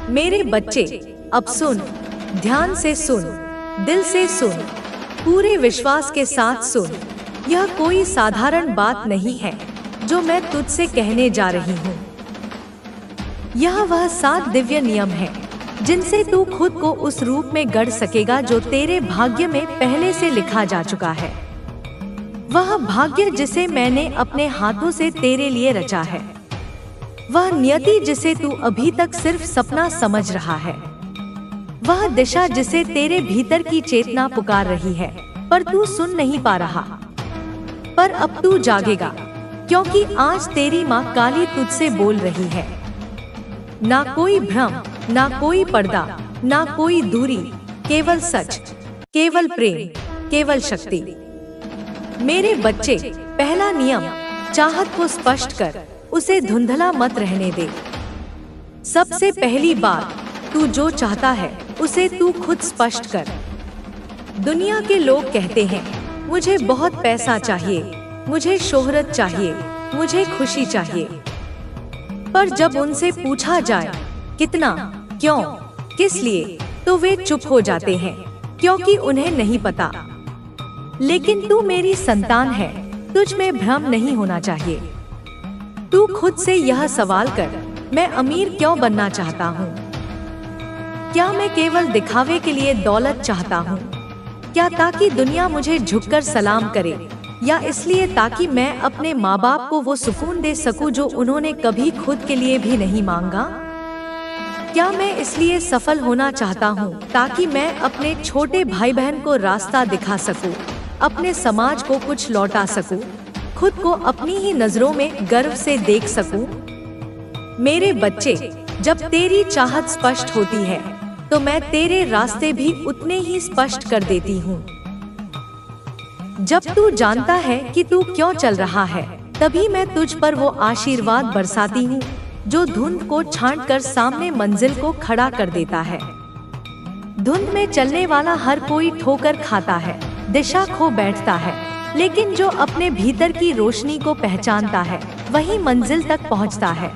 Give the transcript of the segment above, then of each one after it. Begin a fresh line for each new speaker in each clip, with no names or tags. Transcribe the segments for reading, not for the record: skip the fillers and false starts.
मेरे बच्चे, अब सुन, ध्यान से सुन, दिल से सुन, पूरे विश्वास के साथ सुन। यह कोई साधारण बात नहीं है जो मैं तुझसे कहने जा रही हूँ। यह वह 7 दिव्य नियम है जिनसे तू खुद को उस रूप में गढ़ सकेगा जो तेरे भाग्य में पहले से लिखा जा चुका है। वह भाग्य जिसे मैंने अपने हाथों से तेरे लिए रचा है। वह नियति जिसे तू अभी तक सिर्फ सपना समझ रहा है। वह दिशा जिसे तेरे भीतर की चेतना पुकार रही है पर तू सुन नहीं पा रहा। पर अब तू जागेगा, क्योंकि आज तेरी माँ काली तुझसे बोल रही है। ना कोई भ्रम, ना कोई पर्दा, ना कोई दूरी, केवल सच, केवल प्रेम, केवल शक्ति। मेरे बच्चे, पहला नियम, चाहत को स्पष्ट कर, उसे धुंधला मत रहने दे। सबसे पहली बात, तू जो चाहता है उसे तू खुद स्पष्ट कर। दुनिया के लोग कहते हैं, मुझे बहुत पैसा चाहिए, मुझे शोहरत चाहिए, मुझे खुशी चाहिए। पर जब उनसे पूछा जाए कितना, क्यों, किस लिए, तो वे चुप हो जाते हैं, क्योंकि उन्हें नहीं पता। लेकिन तू मेरी संतान है, तुझ में भ्रम नहीं होना चाहिए। तू खुद से यह सवाल कर, मैं अमीर क्यों बनना चाहता हूँ? क्या मैं केवल दिखावे के लिए दौलत चाहता हूँ? क्या ताकि दुनिया मुझे झुककर सलाम करे, या इसलिए ताकि मैं अपने माँ बाप को वो सुकून दे सकूं जो उन्होंने कभी खुद के लिए भी नहीं मांगा? क्या मैं इसलिए सफल होना चाहता हूँ ताकि मैं अपने छोटे भाई बहन को रास्ता दिखा सकूं, अपने समाज को कुछ लौटा सकूं, खुद को अपनी ही नजरों में गर्व से देख सकूं? मेरे बच्चे, जब तेरी चाहत स्पष्ट होती है तो मैं तेरे रास्ते भी उतने ही स्पष्ट कर देती हूँ। जब तू जानता है कि तू क्यों चल रहा है, तभी मैं तुझ पर वो आशीर्वाद बरसाती हूँ जो धुंध को छांटकर सामने मंजिल को खड़ा कर देता है। धुंध में चलने वाला हर कोई ठोकर खाता है, दिशा खो बैठता है, लेकिन जो अपने भीतर की रोशनी को पहचानता है वही मंजिल तक पहुँचता है।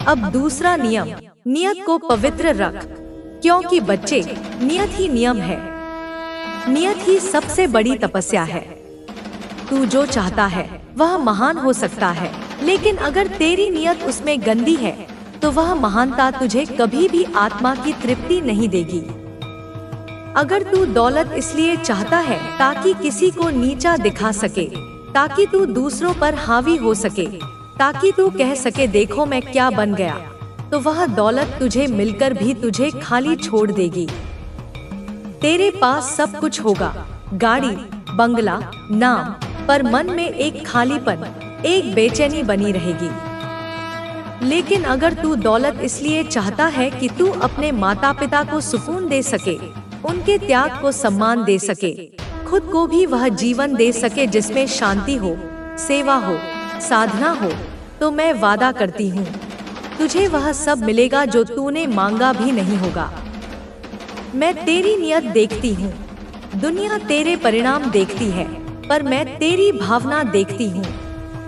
अब दूसरा नियम, नियत को पवित्र रख, क्योंकि बच्चे, नियत ही नियम है। नियत ही सबसे बड़ी तपस्या है। तू जो चाहता है वह महान हो सकता है, लेकिन अगर तेरी नियत उसमें गंदी है तो वह महानता तुझे कभी भी आत्मा की तृप्ति नहीं देगी। अगर तू दौलत इसलिए चाहता है ताकि किसी को नीचा दिखा सके, ताकि तू दूसरों पर हावी हो सके, ताकि तू कह सके देखो मैं क्या बन गया, तो वह दौलत तुझे मिलकर भी तुझे खाली छोड़ देगी। तेरे पास सब कुछ होगा, गाड़ी, बंगला, नाम, पर मन में एक खालीपन, एक बेचैनी बनी रहेगी। लेकिन अगर तू दौलत इसलिए चाहता है कि तू अपने माता पिता को सुकून दे सके, उनके त्याग को सम्मान दे सके, खुद को भी वह जीवन दे सके जिसमें शांति हो, सेवा हो, साधना हो, तो मैं वादा करती हूँ तुझे वह सब मिलेगा जो तूने मांगा भी नहीं होगा। मैं तेरी नियत देखती हूँ, दुनिया तेरे परिणाम देखती है, पर मैं तेरी भावना देखती हूँ,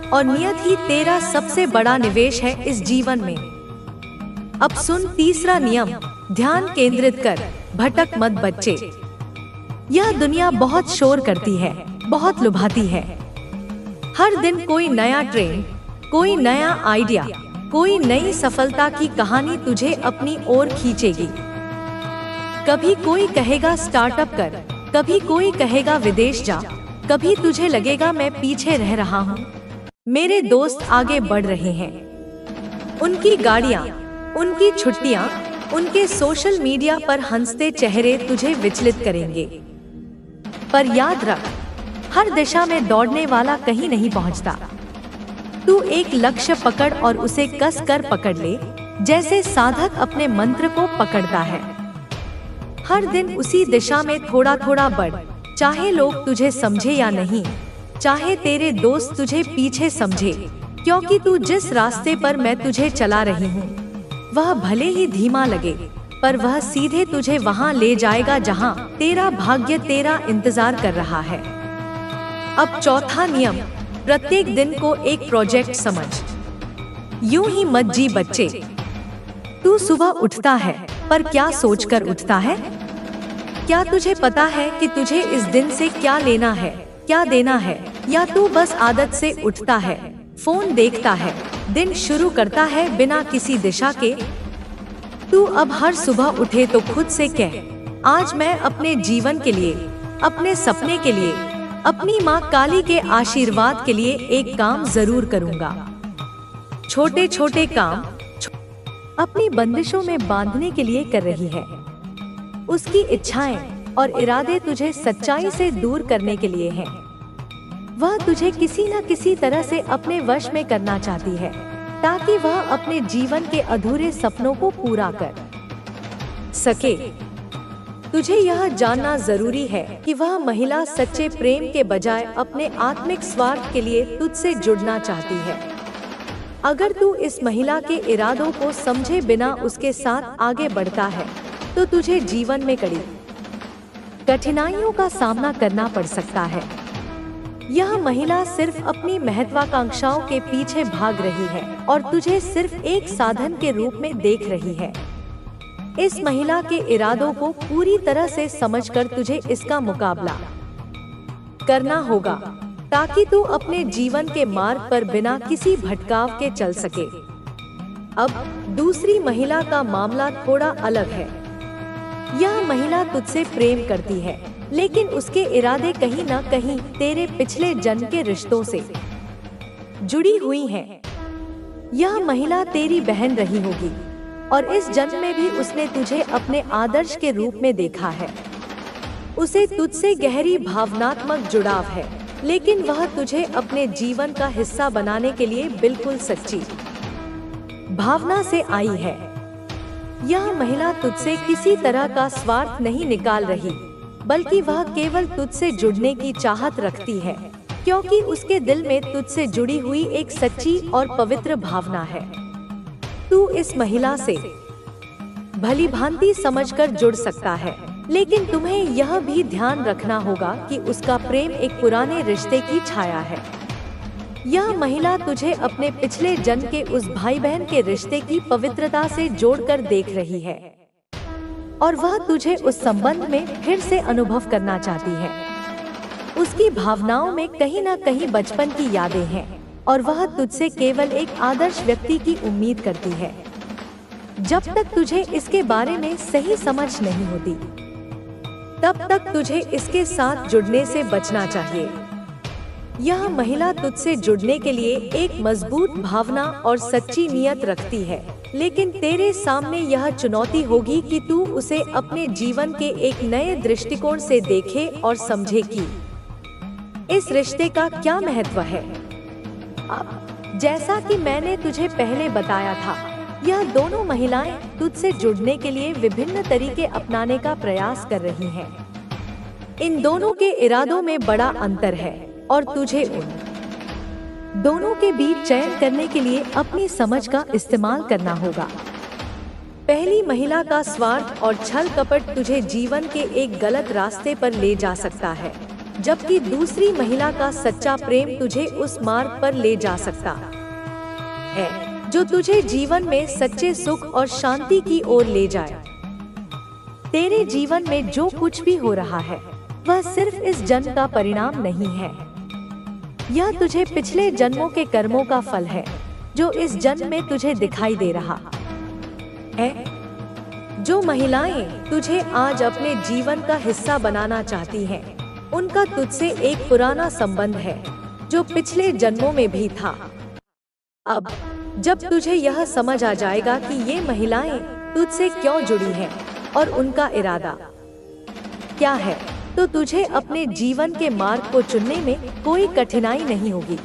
और नियत ही तेरा सबसे बड़ा निवेश है इस जीवन में। अब सुन तीसरा नियम, ध्यान केंद्रित कर, भटक मत बच्चे। यह दुनिया बहुत शोर करती है, बहुत लुभाती है। हर दिन कोई नया ट्रेंड, कोई नया आइडिया, कोई नई सफलता की कहानी तुझे अपनी ओर खींचेगी। कभी कोई कहेगा स्टार्टअप कर, कभी कोई कहेगा विदेश जा, कभी तुझे लगेगा मैं पीछे रह रहा हूँ। मेरे दोस्त आगे बढ़ रहे हैं। उनकी गाड़ियाँ, उनकी छुट्टियाँ, उनके सोशल मीडिया पर हंसते चेहरे तुझे विचलित करेंगे। पर याद रख, हर दिशा में दौड़ने वाला कहीं नहीं पहुँचता। तू एक लक्ष्य पकड़ और उसे कस कर पकड़ ले, जैसे साधक अपने मंत्र को पकड़ता है। हर दिन उसी दिशा में थोड़ा थोड़ा बढ़, चाहे लोग तुझे समझे या नहीं, चाहे तेरे दोस्त तुझे पीछे समझे, क्योंकि तू जिस रास्ते पर मैं तुझे चला रही हूँ वह भले ही धीमा लगे, पर वह सीधे तुझे वहाँ ले जाएगा जहाँ तेरा भाग्य तेरा इंतजार कर रहा है। अब चौथा नियम, प्रत्येक दिन को एक प्रोजेक्ट समझ। यूं ही मत जी बच्चे। तू सुबह उठता है, पर क्या सोचकर उठता है? क्या तुझे पता है कि तुझे इस दिन से क्या लेना है, क्या देना है? या तू बस आदत से उठता है, फोन देखता है, दिन शुरू करता है बिना किसी दिशा के? तू अब हर सुबह उठे तो खुद से कह, आज मैं अपने जीवन के लिए, अपने सपने के लिए, अपनी माँ काली के आशीर्वाद के लिए एक काम जरूर करूँगा। छोटे छोटे काम अपनी बंदिशों में बांधने के लिए कर रही है। उसकी इच्छाएं और इरादे तुझे सच्चाई से दूर करने के लिए हैं। वह तुझे किसी न किसी तरह से अपने वश में करना चाहती है, ताकि वह अपने जीवन के अधूरे सपनों को पूरा कर सके। तुझे यह जानना जरूरी है कि वह महिला सच्चे प्रेम के बजाय अपने आत्मिक स्वार्थ के लिए तुझसे जुड़ना चाहती है। अगर तू इस महिला के इरादों को समझे बिना उसके साथ आगे बढ़ता है, तो तुझे जीवन में कड़ी कठिनाइयों का सामना करना पड़ सकता है। यह महिला सिर्फ अपनी महत्वाकांक्षाओं के पीछे भाग रही है और तुझे सिर्फ एक साधन के रूप में देख रही है। इस महिला के इरादों को पूरी तरह से समझकर तुझे इसका मुकाबला करना होगा, ताकि तू अपने जीवन के मार्ग पर बिना किसी भटकाव के चल सके। अब दूसरी महिला का मामला थोड़ा अलग है। यह महिला तुझसे प्रेम करती है, लेकिन उसके इरादे कहीं न कहीं तेरे पिछले जन्म के रिश्तों से जुड़ी हुई हैं। यह महिला तेरी बहन रही होगी और इस जन्म में भी उसने तुझे अपने आदर्श के रूप में देखा है। उसे तुझसे गहरी भावनात्मक जुड़ाव है, लेकिन वह तुझे अपने जीवन का हिस्सा बनाने के लिए बिल्कुल सच्ची भावना से आई है। यह महिला तुझसे किसी तरह का स्वार्थ नहीं निकाल रही, बल्कि वह केवल तुझसे जुड़ने की चाहत रखती है, क्योंकि उसके दिल में तुझसे जुड़ी हुई एक सच्ची और पवित्र भावना है। तू इस महिला से भली भांति समझकर जुड़ सकता है, लेकिन तुम्हें यह भी ध्यान रखना होगा कि उसका प्रेम एक पुराने रिश्ते की छाया है। यह महिला तुझे अपने पिछले जन्म के उस भाई बहन के रिश्ते की पवित्रता से जोड़कर देख रही है और वह तुझे उस संबंध में फिर से अनुभव करना चाहती है। उसकी भावनाओं में कहीं न कहीं बचपन की यादें हैं और वह तुझसे केवल एक आदर्श व्यक्ति की उम्मीद करती है। जब तक तुझे इसके बारे में सही समझ नहीं होती, तब तक तुझे इसके साथ जुड़ने से बचना चाहिए। यह महिला तुझसे जुड़ने के लिए एक मजबूत भावना और सच्ची नियत रखती है, लेकिन तेरे सामने यह चुनौती होगी कि तू उसे अपने जीवन के एक नए दृष्टिकोण से देखे और समझे कि इस रिश्ते का क्या महत्व है। अब जैसा कि मैंने तुझे पहले बताया था, यह दोनों महिलाएं तुझसे जुड़ने के लिए विभिन्न तरीके अपनाने का प्रयास कर रही हैं। इन दोनों के इरादों में बड़ा अंतर है और तुझे उन दोनों के बीच चयन करने के लिए अपनी समझ का इस्तेमाल करना होगा। पहली महिला का स्वार्थ और छल कपट तुझे जीवन के एक गलत रास्ते पर ले जा सकता है, जबकि दूसरी महिला का सच्चा प्रेम तुझे उस मार्ग पर ले जा सकता है जो तुझे जीवन में सच्चे सुख और शांति की ओर ले जाए। तेरे जीवन में जो कुछ भी हो रहा है, वह सिर्फ इस जन्म का परिणाम नहीं है। यह तुझे पिछले जन्मों के कर्मों का फल है, जो इस जन्म में तुझे दिखाई दे रहा है। जो महिलाएं तुझे आज अपने जीवन का हिस्सा बनाना चाहती हैं, उनका तुझसे एक पुराना संबंध है जो पिछले जन्मों में भी था। अब जब तुझे यह समझ आ जाएगा कि ये महिलाएं तुझसे क्यों जुड़ी हैं और उनका इरादा क्या है, तो तुझे अपने जीवन के मार्ग को चुनने में कोई कठिनाई नहीं होगी।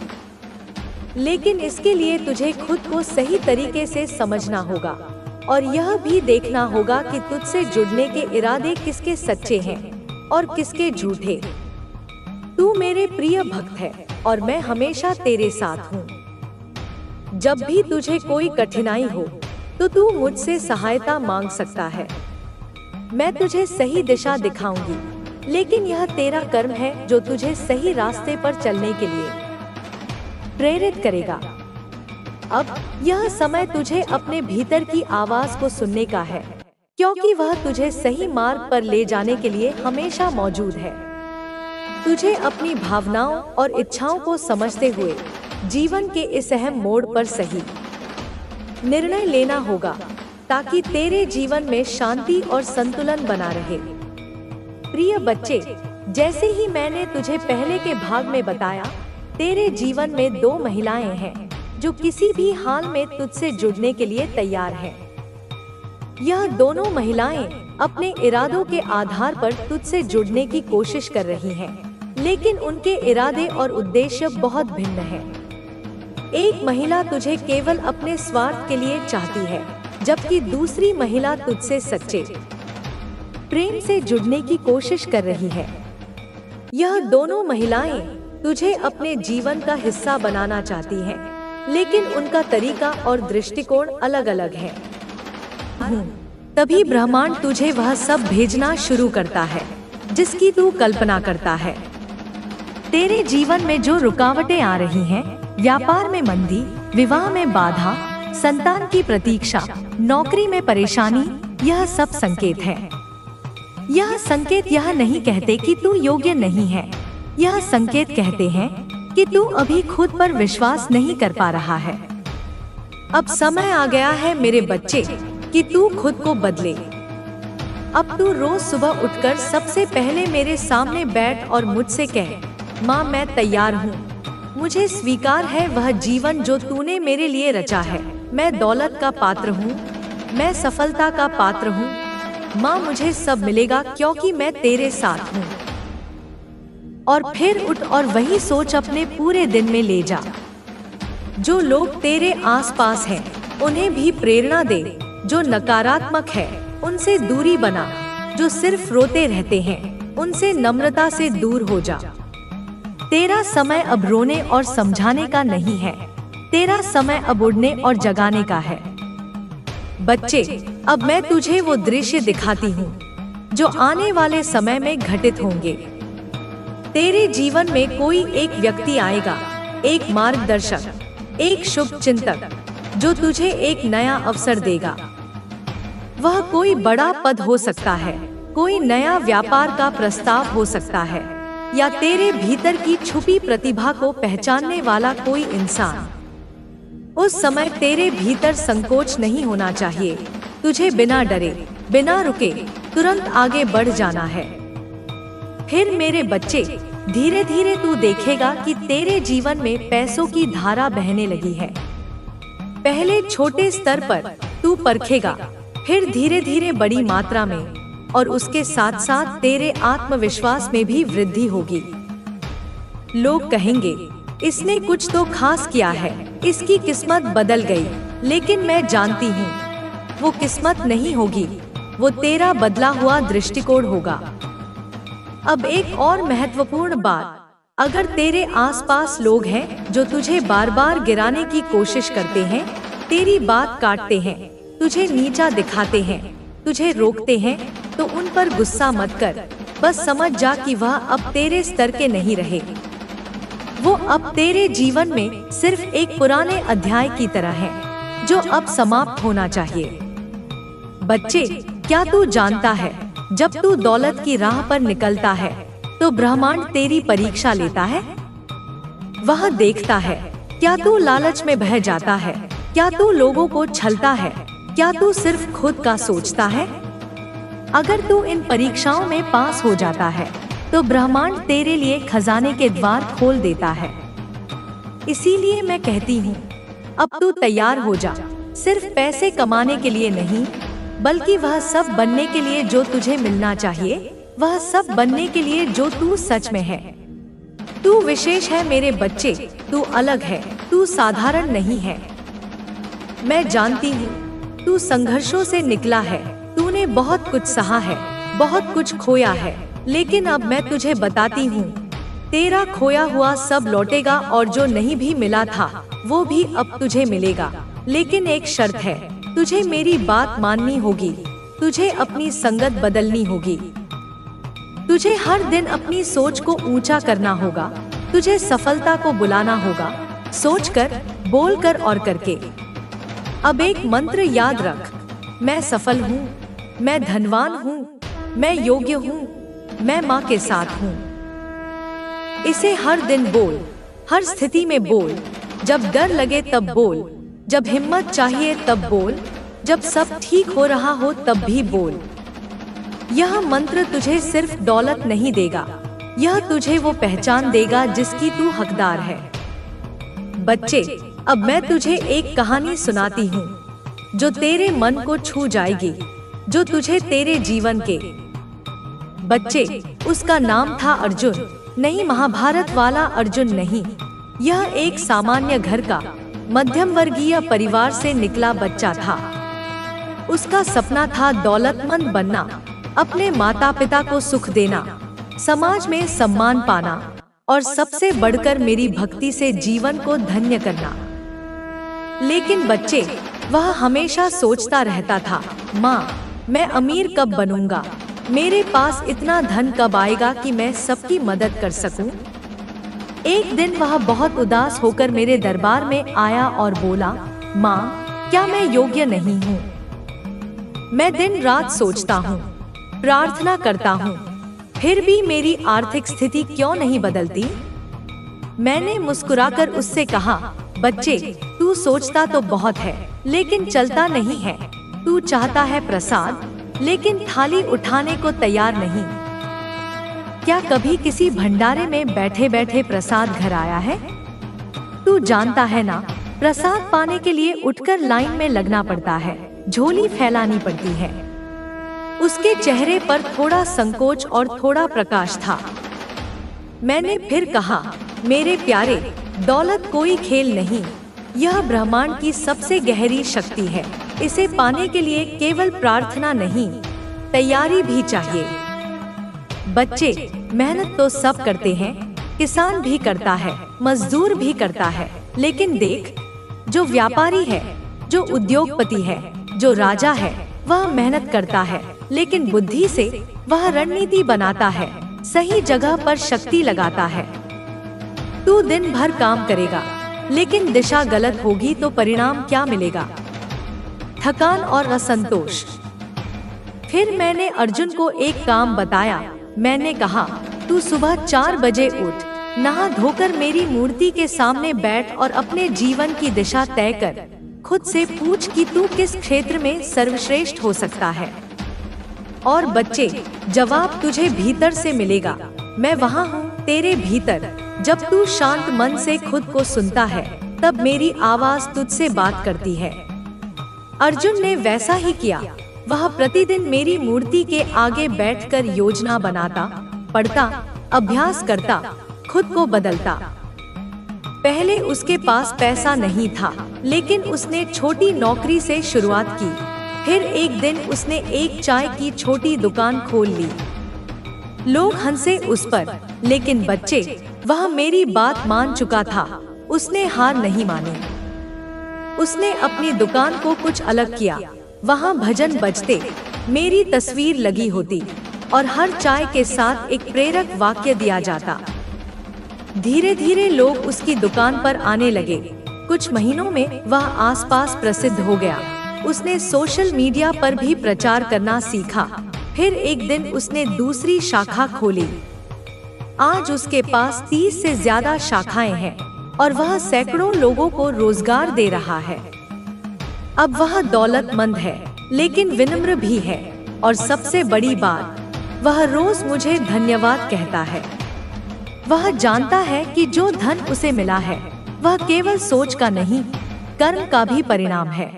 लेकिन इसके लिए तुझे खुद को सही तरीके से समझना होगा और यह भी देखना होगा कि तुझसे जुड़ने के इरादे किसके सच्चे हैं और किसके झूठे। तू मेरे प्रिय भक्त है और मैं हमेशा तेरे साथ हूँ। जब भी तुझे कोई कठिनाई हो, तो तू मुझसे सहायता मांग सकता है। मैं तुझे सही दिशा दिखाऊंगी, लेकिन यह तेरा कर्म है जो तुझे सही रास्ते पर चलने के लिए प्रेरित करेगा। अब यह समय तुझे अपने भीतर की आवाज को सुनने का है, क्योंकि वह तुझे सही मार्ग पर ले जाने के लिए हमेशा मौजूद है। तुझे अपनी भावनाओं और इच्छाओं को समझते हुए जीवन के इस अहम मोड़ पर सही निर्णय लेना होगा, ताकि तेरे जीवन में शांति और संतुलन बना रहे। प्रिय बच्चे, जैसे ही मैंने तुझे पहले के भाग में बताया, तेरे जीवन में 2 महिलाएं हैं जो किसी भी हाल में तुझसे जुड़ने के लिए तैयार हैं। यह दोनों महिलाएं अपने इरादों के आधार पर तुझसे जुड़ने की कोशिश कर रही हैं, लेकिन उनके इरादे और उद्देश्य बहुत भिन्न हैं। एक महिला तुझे केवल अपने स्वार्थ के लिए चाहती है, जबकि दूसरी महिला तुझसे सच्चे प्रेम से जुड़ने की कोशिश कर रही है। यह दोनों महिलाएं तुझे अपने जीवन का हिस्सा बनाना चाहती हैं, लेकिन उनका तरीका और दृष्टिकोण अलग-अलग है। तभी ब्रह्मांड तुझे वह सब भेजना शुरू करता है जिसकी तू कल्पना करता है। तेरे जीवन में जो रुकावटें आ रही हैं, व्यापार में मंदी, विवाह में बाधा, संतान की प्रतीक्षा, नौकरी में परेशानी, यह सब संकेत है। यह संकेत यह नहीं कहते कि तू योग्य नहीं है, यह संकेत कहते हैं कि तू अभी खुद पर विश्वास नहीं कर पा रहा है। अब समय आ गया है मेरे बच्चे कि तू खुद को बदले। अब तू रोज सुबह उठकर सबसे पहले मेरे सामने बैठ और मुझसे कह, माँ मैं तैयार हूँ, मुझे स्वीकार है वह जीवन जो तूने मेरे लिए रचा है। मैं दौलत का पात्र हूँ, मैं सफलता का पात्र हूँ। माँ मुझे सब मिलेगा क्योंकि मैं तेरे साथ हूँ। और फिर उठ और वही सोच अपने पूरे दिन में ले जा। जो लोग तेरे आसपास हैं, उन्हें भी प्रेरणा दे। जो नकारात्मक है, उनसे दूरी बना। जो सिर्फ रोते रहते हैं, उनसे नम्रता से दूर हो जा। तेरा समय अब रोने और समझाने का नहीं है, तेरा समय अब उड़ने और जगाने का है। बच्चे, अब मैं तुझे वो दृश्य दिखाती हूँ जो आने वाले समय में घटित होंगे। तेरे जीवन में कोई एक व्यक्ति आएगा, एक मार्गदर्शक, एक शुभ चिंतक, जो तुझे एक नया अवसर देगा। वह कोई बड़ा पद हो सकता है, कोई नया व्यापार का प्रस्ताव हो सकता है, या तेरे भीतर की छुपी प्रतिभा को पहचानने वाला कोई इंसान। उस समय तेरे भीतर संकोच नहीं होना चाहिए। तुझे बिना डरे, बिना रुके तुरंत आगे बढ़ जाना है। फिर मेरे बच्चे, धीरे धीरे तू देखेगा कि तेरे जीवन में पैसों की धारा बहने लगी है। पहले छोटे स्तर पर तू परखेगा, फिर धीरे धीरे बड़ी मात्रा में, और उसके साथ साथ तेरे आत्मविश्वास में भी वृद्धि होगी। लोग कहेंगे, इसने कुछ तो खास किया है, इसकी किस्मत बदल गई। लेकिन मैं जानती हूँ, वो किस्मत नहीं होगी, वो तेरा बदला हुआ दृष्टिकोण होगा। अब एक और महत्वपूर्ण बात, अगर तेरे आसपास लोग हैं जो तुझे बार बार गिराने की कोशिश करते हैं, तेरी बात काटते हैं, तुझे नीचा दिखाते हैं, तुझे रोकते हैं, तो उन पर गुस्सा मत कर। बस समझ जा कि वह अब तेरे स्तर के नहीं रहे। वो अब तेरे जीवन में सिर्फ एक पुराने अध्याय की तरह है, जो अब समाप्त होना चाहिए। बच्चे, क्या तू जानता है, जब तू दौलत की राह पर निकलता है, तो ब्रह्मांड तेरी परीक्षा लेता है। वह देखता है, क्या तू लालच में बह जाता है, क्या तू लोगों को छलता है, क्या तू सिर्फ खुद का सोचता है। अगर तू इन परीक्षाओं में पास हो जाता है, तो ब्रह्मांड तेरे लिए खजाने के द्वार खोल देता है। इसीलिए मैं कहती हूँ, अब तू तैयार हो जा, सिर्फ पैसे कमाने के लिए नहीं, बल्कि वह सब बनने के लिए जो तुझे मिलना चाहिए, वह सब बनने के लिए जो तू सच में है। तू विशेष है मेरे बच्चे, तू अलग है, तू साधारण नहीं है। मैं जानती हूँ, तू संघर्षों से निकला है, तूने बहुत कुछ सहा है, बहुत कुछ खोया है, लेकिन अब मैं तुझे बताती हूँ, तेरा खोया हुआ सब लौटेगा, और जो नहीं भी मिला था वो भी अब तुझे मिलेगा। लेकिन एक शर्त है, तुझे मेरी बात माननी होगी, तुझे अपनी संगत बदलनी होगी, तुझे हर दिन अपनी सोच को ऊंचा करना होगा, तुझे सफलता को बुलाना होगा, सोचकर बोलकर और करके। अब एक मंत्र याद रख, मैं सफल हूँ, मैं धनवान हूँ, मैं योग्य हूँ, मैं माँ के साथ हूँ। इसे हर दिन बोल, हर स्थिति में बोल। जब डर लगे तब बोल, जब हिम्मत चाहिए तब बोल, जब सब ठीक हो रहा हो तब भी बोल। यह मंत्र तुझे सिर्फ दौलत नहीं देगा, यह तुझे वो पहचान देगा जिसकी तू हकदार है। बच्चे, अब मैं तुझे एक कहानी सुनाती हूँ जो तेरे मन को छू जाएगी, जो तुझे तेरे जीवन के। बच्चे, उसका नाम था अर्जुन। नहीं, महाभारत वाला अर्जुन नहीं। यह एक सामान्य घर का मध्यम वर्गीय परिवार से निकला बच्चा था। उसका सपना था दौलतमंद बनना, अपने माता पिता को सुख देना, समाज में सम्मान पाना और सबसे बढ़कर मेरी भक्ति से जीवन को धन्य करना। लेकिन बच्चे, वह हमेशा सोचता रहता था, माँ, मैं अमीर कब बनूंगा? मेरे पास इतना धन कब आएगा कि मैं सबकी मदद कर सकूं? एक दिन वह बहुत उदास होकर मेरे दरबार में आया और बोला, माँ, क्या मैं योग्य नहीं हूँ? मैं दिन रात सोचता हूँ, प्रार्थना करता हूँ, फिर भी मेरी आर्थिक स्थिति क्यों नहीं बदलती? मैंने मुस्कुराकर उससे कहा, बच्चे, तू सोचता तो बहुत है लेकिन चलता नहीं है। तू चाहता है प्रसाद लेकिन थाली उठाने को तैयार नहीं। क्या कभी किसी भंडारे में बैठे बैठे प्रसाद घर आया है? तू जानता है ना, प्रसाद पाने के लिए उठकर लाइन में लगना पड़ता है, झोली फैलानी पड़ती है। उसके चेहरे पर थोड़ा संकोच और थोड़ा प्रकाश था। मैंने फिर कहा, मेरे प्यारे, दौलत कोई खेल नहीं, यह ब्रह्मांड की सबसे गहरी शक्ति है। इसे पाने के लिए केवल प्रार्थना नहीं, तैयारी भी चाहिए। बच्चे, मेहनत तो सब करते हैं, किसान भी करता है, मजदूर भी करता है, लेकिन देख, जो व्यापारी है, जो उद्योगपति है, जो राजा है, वह मेहनत करता है, लेकिन बुद्धि से वह रणनीति बनाता है, सही जगह पर शक्ति लगाता है। तू दिन भर काम करेगा, लेकिन दिशा गलत होगी तो परिणाम क्या मिलेगा? थकान और असंतोष। फिर मैंने अर्जुन को एक काम बताया। मैंने कहा, तू सुबह 4 बजे उठ, नहा धोकर मेरी मूर्ति के सामने बैठ और अपने जीवन की दिशा तय कर। खुद से पूछ कि तू किस क्षेत्र में सर्वश्रेष्ठ हो सकता है। और बच्चे, जवाब तुझे भीतर से मिलेगा। मैं वहाँ हूँ, तेरे भीतर। जब तू शांत मन से खुद को सुनता है, तब मेरी आवाज तुझसे बात करती है। अर्जुन ने वैसा ही किया। वह प्रतिदिन मेरी मूर्ति के आगे बैठकर योजना बनाता, पढ़ता, अभ्यास करता, खुद को बदलता। पहले उसके पास पैसा नहीं था, लेकिन उसने छोटी नौकरी से शुरुआत की। फिर एक दिन उसने एक चाय की छोटी दुकान खोल ली। लोग हंसे उस पर, लेकिन बच्चे, वह मेरी बात मान चुका था। उसने हार नहीं मानी। उसने अपनी दुकान को कुछ अलग किया। वहाँ भजन बजते, मेरी तस्वीर लगी होती और हर चाय के साथ एक प्रेरक वाक्य दिया जाता। धीरे धीरे लोग उसकी दुकान पर आने लगे। कुछ महीनों में वह आसपास प्रसिद्ध हो गया। उसने सोशल मीडिया पर भी प्रचार करना सीखा। फिर एक दिन उसने दूसरी शाखा खोली। आज उसके पास 30 से ज्यादा शाखाएं हैं और वह सैकड़ों लोगों को रोजगार दे रहा है। अब वह दौलतमंद है, लेकिन विनम्र भी है, और सबसे बड़ी बात, वह रोज मुझे धन्यवाद कहता है। वह जानता है कि जो धन उसे मिला है, वह केवल सोच का नहीं, कर्म का भी परिणाम है।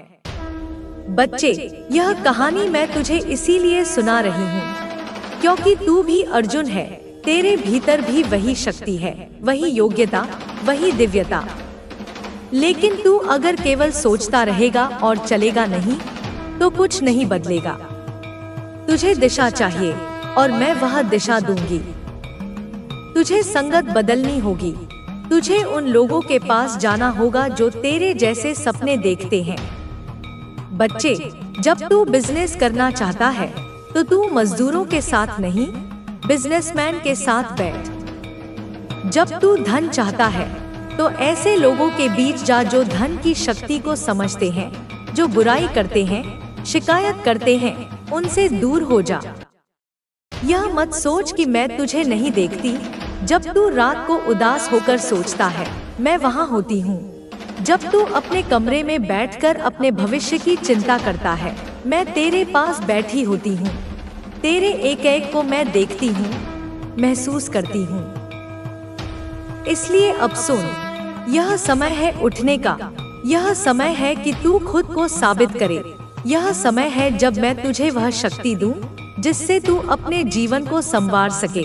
बच्चे, यह कहानी मैं तुझे इसीलिए सुना रही हूँ, क्योंकि तू भी अर्जुन है। तेरे भीतर भी वही शक्ति है, वही योग्यता, वही दिव्यता। लेकिन तू अगर केवल सोचता रहेगा और चलेगा नहीं, तो कुछ नहीं बदलेगा। तुझे दिशा चाहिए और मैं वह दिशा दूंगी। तुझे संगत बदलनी होगी। तुझे उन लोगों के पास जाना होगा जो तेरे जैसे सपने देखते हैं। बच्चे, जब तू बिजनेस करना चाहता है, तो तू मजदूरों के साथ नहीं, बिजनेसमैन के साथ बैठ। जब तू धन चाहता है, तो ऐसे लोगों के बीच जा जो धन की शक्ति को समझते हैं, जो बुराई करते हैं, शिकायत करते हैं, उनसे दूर हो जा। यह मत सोच कि मैं तुझे नहीं देखती। जब तू रात को उदास होकर सोचता है, मैं वहाँ होती हूँ। जब तू अपने कमरे में बैठकर अपने भविष्य की चिंता करता है, मैं तेरे पास बैठी होती हूँ। तेरे एक एक को मैं देखती हूँ, महसूस करती हूँ। इसलिए अब सुन, यह समय है उठने का। यह समय है कि तू खुद को साबित करे। यह समय है जब मैं तुझे वह शक्ति दूं जिससे तू अपने जीवन को संवार सके।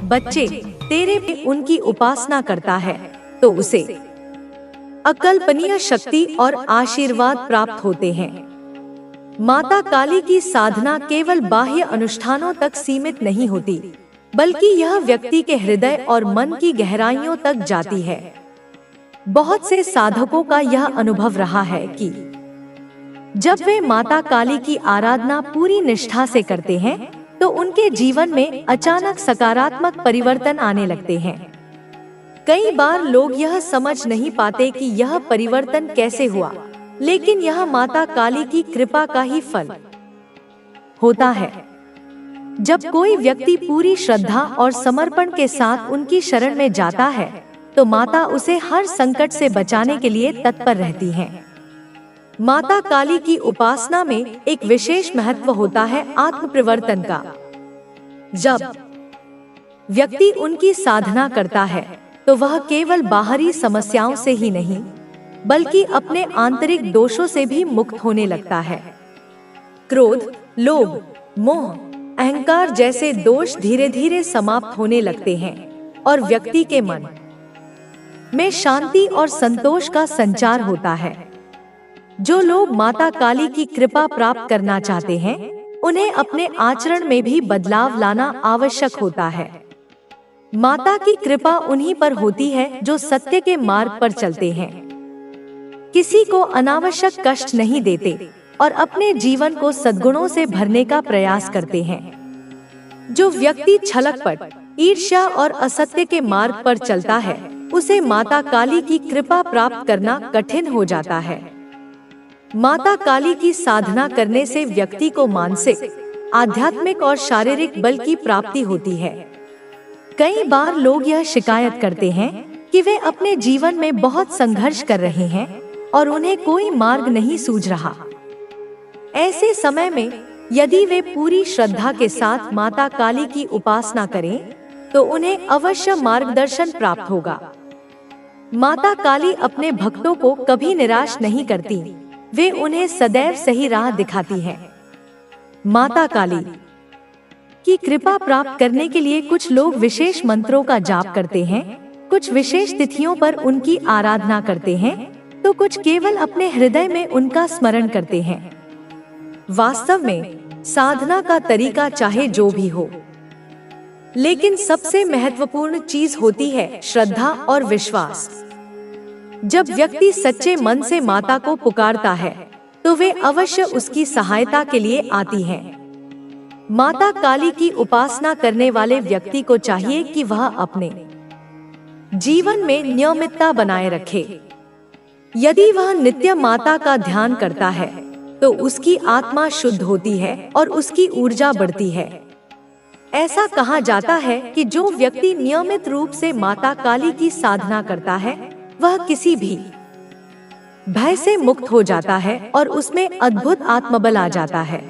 बच्चे तेरे पे उनकी उपासना करता है तो उसे अकल्पनीय शक्ति और आशीर्वाद प्राप्त होते हैं। माता काली की साधना केवल बाह्य अनुष्ठानों तक सीमित नहीं होती, बल्कि यह व्यक्ति के हृदय और मन की गहराइयों तक जाती है। बहुत से साधकों का यह अनुभव रहा है कि जब वे माता काली की आराधना पूरी निष्ठा से करते हैं, तो उनके जीवन में अचानक सकारात्मक परिवर्तन आने लगते हैं। कई बार लोग यह समझ नहीं पाते कि यह परिवर्तन कैसे हुआ, लेकिन यह माता काली की कृपा का ही फल होता है। जब कोई व्यक्ति पूरी श्रद्धा और समर्पण के साथ उनकी शरण में जाता है, तो माता उसे हर संकट से बचाने के लिए तत्पर रहती हैं। माता काली की उपासना में एक विशेष महत्व होता है आत्म परिवर्तन का। जब व्यक्ति उनकी साधना करता है, तो वह केवल बाहरी समस्याओं से ही नहीं, बल्कि अपने आंतरिक दोषों से भी मुक्त होने लगता है। क्रोध, लोभ, मोह, अहंकार जैसे दोष धीरे धीरे समाप्त होने लगते हैं और व्यक्ति के मन में शांति और संतोष का संचार होता है। जो लोग माता काली की कृपा प्राप्त करना चाहते हैं, उन्हें अपने आचरण में भी बदलाव लाना आवश्यक होता है। माता की कृपा उन्हीं पर होती है जो सत्य के मार्ग पर चलते हैं, किसी को अनावश्यक कष्ट नहीं देते और अपने जीवन को सद्गुणों से भरने का प्रयास करते हैं। जो व्यक्ति छलकपट, ईर्ष्या और असत्य के मार्ग पर चलता है, उसे माता काली की कृपा प्राप्त करना कठिन हो जाता है। माता काली की साधना करने से व्यक्ति को मानसिक, आध्यात्मिक और शारीरिक बल की प्राप्ति होती है। कई बार लोग यह शिकायत करते हैं कि वे अपने जीवन में बहुत संघर्ष कर रहे हैं और उन्हें कोई मार्ग नहीं सूझ रहा। ऐसे समय में यदि वे पूरी श्रद्धा के साथ माता काली की उपासना करें, तो उन्हें अवश्य मार्गदर्शन प्राप्त होगा। माता काली अपने भक्तों को कभी निराश नहीं करती, वे उन्हें सदैव सही राह दिखाती हैं। माता काली की कृपा प्राप्त करने के लिए कुछ लोग विशेष मंत्रों का जाप करते हैं, कुछ विशेष तिथियों पर उनकी आराधना करते हैं, तो कुछ केवल अपने हृदय में उनका स्मरण करते हैं। वास्तव में साधना का तरीका चाहे जो भी हो, लेकिन सबसे महत्वपूर्ण चीज होती है श्रद्धा और विश्वास। जब व्यक्ति सच्चे मन से माता को पुकारता है, तो वे अवश्य उसकी सहायता के लिए आती हैं। माता काली की उपासना करने वाले व्यक्ति को चाहिए कि वह अपने जीवन में नियमितता बनाए रखे। यदि वह नित्य माता का ध्यान करता है, तो उसकी आत्मा शुद्ध होती है और उसकी ऊर्जा बढ़ती है। ऐसा कहा जाता है कि जो व्यक्ति नियमित रूप से माता काली की साधना करता है, वह किसी भी भय से मुक्त हो जाता है और उसमें अद्भुत आत्मबल आ जाता है।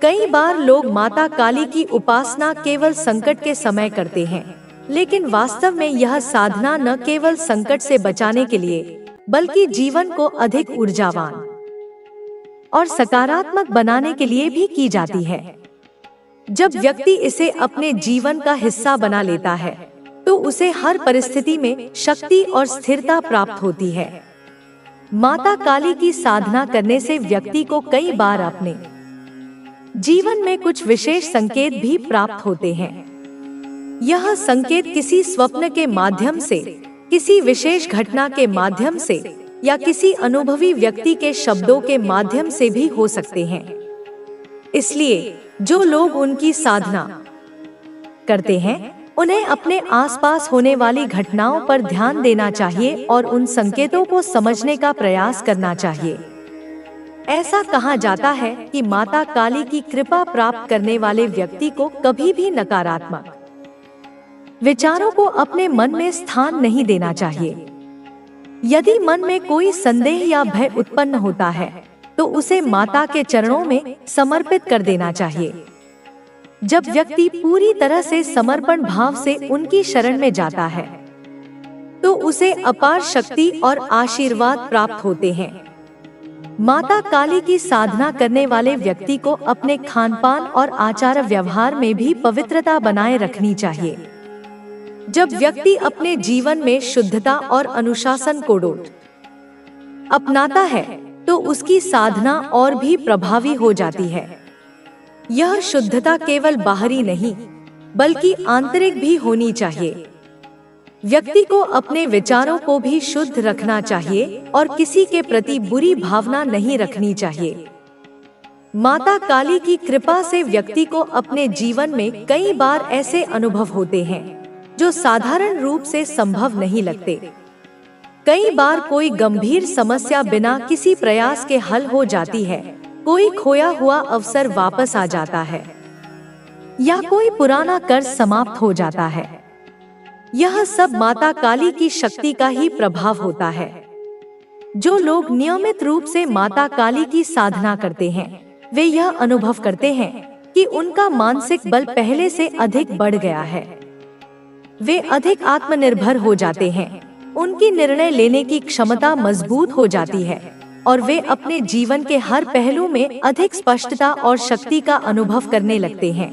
कई बार लोग माता काली की उपासना केवल संकट के समय करते हैं, लेकिन वास्तव में यह साधना न केवल संकट से बचाने के लिए, बल्कि जीवन को अधिक ऊर्जावान और सकारात्मक बनाने के लिए भी की जाती है। जब व्यक्ति इसे अपने जीवन का हिस्सा बना लेता है, तो उसे हर परिस्थिति में शक्ति और स्थिरता प्राप्त होती है। माता काली की साधना करने से व्यक्ति को कई बार अपने जीवन में कुछ विशेष संकेत भी प्राप्त होते हैं। यह संकेत किसी स्वप्न के माध्यम से, किसी विशेष घटना के माध्यम से या किसी अनुभवी व्यक्ति के शब्दों के माध्यम से भी हो सकते हैं। इसलिए जो लोग उनकी साधना करते हैं, उन्हें अपने आसपास होने वाली घटनाओं पर ध्यान देना चाहिए और उन संकेतों को समझने का प्रयास करना चाहिए। ऐसा कहा जाता है कि माता काली की कृपा प्राप्त करने वाले व्यक्ति को कभी भी नकारात्मक विचारों को अपने मन में स्थान नहीं देना चाहिए। यदि मन में कोई संदेह या भय उत्पन्न होता है तो उसे माता के चरणों में समर्पित कर देना चाहिए। जब व्यक्ति पूरी तरह से समर्पण भाव से उनकी शरण में जाता है तो उसे अपार शक्ति और आशीर्वाद प्राप्त होते हैं। माता काली की साधना करने वाले व्यक्ति को अपने खानपान और आचार व्यवहार में भी पवित्रता बनाए रखनी चाहिए। जब व्यक्ति अपने जीवन में शुद्धता और अनुशासन को अपनाता है तो उसकी साधना और भी प्रभावी हो जाती है। यह शुद्धता केवल बाहरी नहीं बल्कि आंतरिक भी होनी चाहिए। व्यक्ति को अपने विचारों को भी शुद्ध रखना चाहिए और किसी के प्रति बुरी भावना नहीं रखनी चाहिए। माता काली की कृपा से व्यक्ति को अपने जीवन में कई बार ऐसे अनुभव होते हैं जो साधारण रूप से संभव नहीं लगते। कई बार कोई गंभीर समस्या बिना किसी प्रयास के हल हो जाती है, कोई खोया हुआ अवसर वापस आ जाता है या कोई पुराना कर्ज समाप्त हो जाता है। यह सब माता काली की शक्ति का ही प्रभाव होता है। जो लोग नियमित रूप से माता काली की साधना करते हैं वे यह अनुभव करते हैं कि उनका मानसिक बल पहले से अधिक बढ़ गया है। वे अधिक आत्मनिर्भर हो जाते हैं, उनकी निर्णय लेने की क्षमता मजबूत हो जाती है और वे अपने जीवन के हर पहलू में अधिक स्पष्टता और शक्ति का अनुभव करने लगते हैं।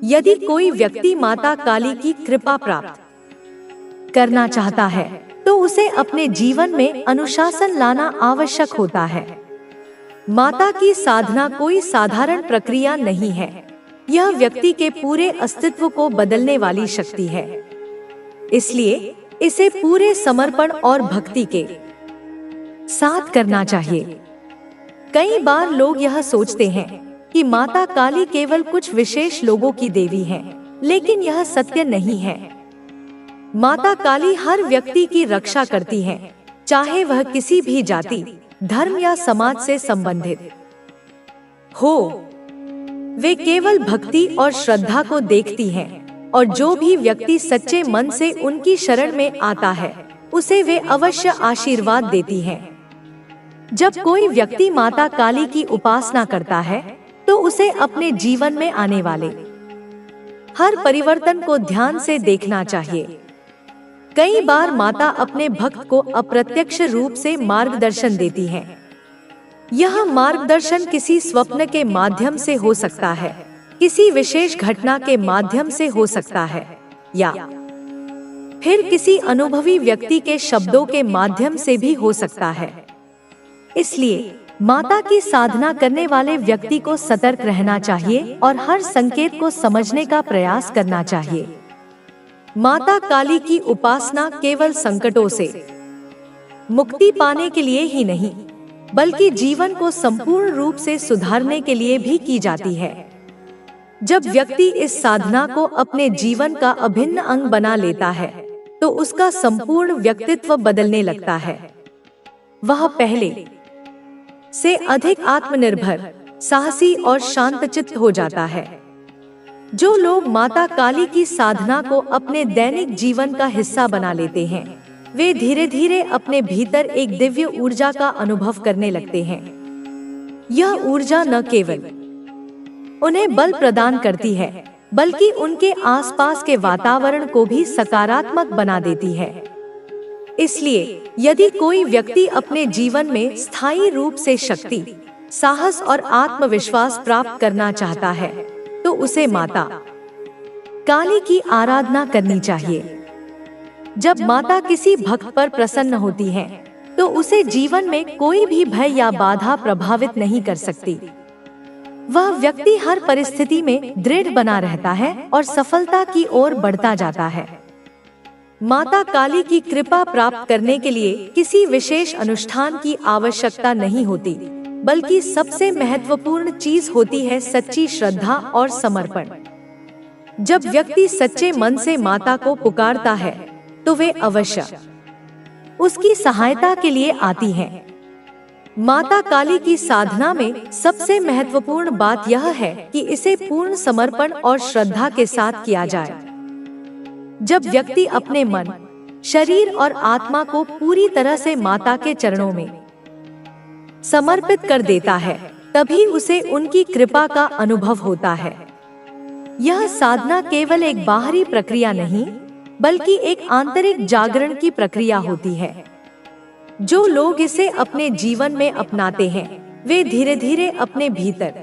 यदि कोई व्यक्ति माता काली की कृपा प्राप्त करना चाहता है तो उसे अपने जीवन में अनुशासन लाना आवश्यक होता है। माता की साधना कोई साधारण प्रक्रिया नहीं है, यह व्यक्ति के पूरे अस्तित्व को बदलने वाली शक्ति है। इसलिए इसे पूरे समर्पण और भक्ति के साथ करना चाहिए। कई बार लोग यह सोचते हैं कि माता काली केवल कुछ विशेष लोगों की देवी है, लेकिन यह सत्य नहीं है। माता काली हर व्यक्ति की रक्षा करती है, चाहे वह किसी भी जाति, धर्म या समाज से संबंधित हो। वे केवल भक्ति और श्रद्धा को देखती हैं और जो भी व्यक्ति सच्चे मन से उनकी शरण में आता है उसे वे अवश्य आशीर्वाद देती हैं। जब कोई व्यक्ति माता काली की उपासना करता है तो उसे अपने जीवन में आने वाले हर परिवर्तन को ध्यान से देखना चाहिए। कई बार माता अपने भक्त को अप्रत्यक्ष रूप से मार्गदर्शन देती हैं। यह मार्गदर्शन किसी स्वप्न के माध्यम से हो सकता है, किसी विशेष घटना के माध्यम से हो सकता है या फिर किसी अनुभवी व्यक्ति के शब्दों के माध्यम से भी हो सकता है। इसलिए माता की साधना करने वाले व्यक्ति को सतर्क रहना चाहिए और हर संकेत को समझने का प्रयास करना चाहिए। माता काली की उपासना केवल संकटों से मुक्ति पाने के लिए ही नहीं बल्कि जीवन को संपूर्ण रूप से सुधारने के लिए भी की जाती है। जब व्यक्ति इस साधना को अपने जीवन का अभिन्न अंग बना लेता है तो उसका संपूर्ण व्यक्तित्व बदलने लगता है। वह पहले से अधिक आत्मनिर्भर, साहसी और शांतचित्त हो जाता है। जो लोग माता काली की साधना को अपने दैनिक जीवन का हिस्सा बना लेते हैं वे धीरे धीरे अपने भीतर एक दिव्य ऊर्जा का अनुभव करने लगते हैं। यह ऊर्जा न केवल उन्हें बल प्रदान करती है बल्कि उनके आसपास के वातावरण को भी सकारात्मक बना देती है। इसलिए यदि कोई व्यक्ति अपने जीवन में स्थायी रूप से शक्ति, साहस और आत्मविश्वास प्राप्त करना चाहता है तो उसे माता काली की आराधना करनी चाहिए। जब माता किसी भक्त पर प्रसन्न होती है तो उसे जीवन में कोई भी भय या बाधा प्रभावित नहीं कर सकती। वह व्यक्ति हर परिस्थिति में दृढ़ बना रहता है और सफलता की ओर बढ़ता जाता है। माता काली की कृपा प्राप्त करने के लिए किसी विशेष अनुष्ठान की आवश्यकता नहीं होती, बल्कि सबसे महत्वपूर्ण चीज होती है सच्ची श्रद्धा और समर्पण। जब व्यक्ति सच्चे मन से माता को पुकारता है तो वे अवश्य उसकी सहायता के लिए आती हैं। माता काली की साधना में सबसे महत्वपूर्ण बात यह है कि इसे पूर्ण समर्पण और श्रद्धा के साथ किया जाए। जब व्यक्ति अपने मन, शरीर और आत्मा को पूरी तरह से माता के चरणों में समर्पित कर देता है, तभी उसे उनकी कृपा का अनुभव होता है। यह साधना केवल एक बाहरी प्रक्रिया नहीं, बल्कि एक आंतरिक जागरण की प्रक्रिया होती है। जो लोग इसे अपने जीवन में अपनाते हैं, वे धीरे धीरे अपने भीतर